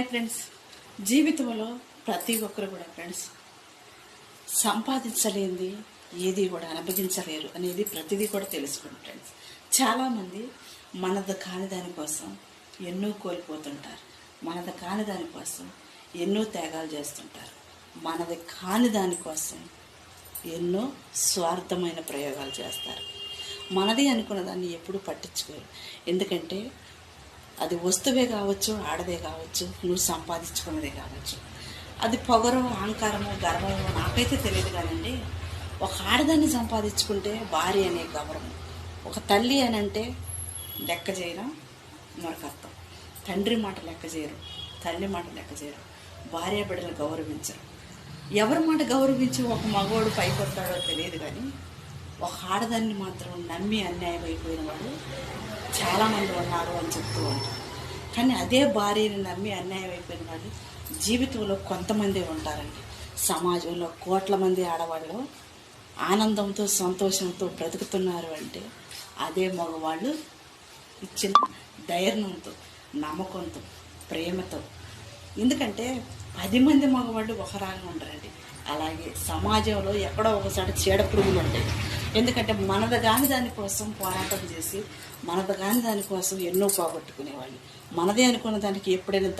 Hi friends, జీవితంలో ప్రతి ఒక్కరు కూడా ఫ్రెండ్స్ సంపాదించలేనిది ఏది కూడా అనుభవించలేరు అనేది ప్రతిదీ కూడా తెలుసుకోండి ఫ్రెండ్స్. చాలామంది మనది కాని దానికోసం ఎన్నో కోల్పోతుంటారు, మనది కాని దానికోసం ఎన్నో త్యాగాలు చేస్తుంటారు, మనది కాని దానికోసం ఎన్నో స్వార్థమైన ప్రయోగాలు చేస్తారు. మనది అనుకున్న దాన్ని ఎప్పుడూ పట్టించుకోరు. ఎందుకంటే అది వస్తువే కావచ్చు, ఆడదే కావచ్చు, నువ్వు సంపాదించుకున్నదే కావచ్చు. అది పొగరో, అహంకారమో, గర్వమో నాకైతే తెలియదు కానండి. ఒక ఆడదాన్ని సంపాదించుకుంటే భార్య అనే గౌరవం, ఒక తల్లి అని అంటే లెక్క చేయడం మూర్ఖత్వం. తండ్రి మాట లెక్క చేయరు, తల్లి మాట లెక్క చేయరు, భార్య బిడ్డలు గౌరవించరు. ఎవరి మాట గౌరవించి ఒక మగవాడు పైకొస్తాడో తెలియదు కానీ ఒక ఆడదాన్ని మాత్రం నమ్మి అన్యాయం అయిపోయిన వాళ్ళు చాలామంది ఉన్నారు అని చెప్తూ ఉంటారు. కానీ అదే భార్యని నమ్మి అన్యాయం అయిపోయిన వాళ్ళు జీవితంలో కొంతమంది ఉంటారండి. సమాజంలో కోట్ల మంది ఆడవాళ్ళు ఆనందంతో సంతోషంతో బ్రతుకుతున్నారు అంటే అదే మగవాళ్ళు ఇచ్చిన ధైర్యంతో, నమ్మకంతో, ప్రేమతో. ఎందుకంటే 10 మంది మగవాళ్ళు ఒకరాగా ఉండరండి. అలాగే సమాజంలో ఎక్కడో ఒకసారి చీడ పురుగులు ఉంటాయి. ఎందుకంటే మనది కాని దానికోసం పోరాటం చేసి, మనది కాని దానికోసం ఎన్నో పోగొట్టుకునేవాళ్ళు. మనదే అనుకున్న దానికి ఎప్పుడైనా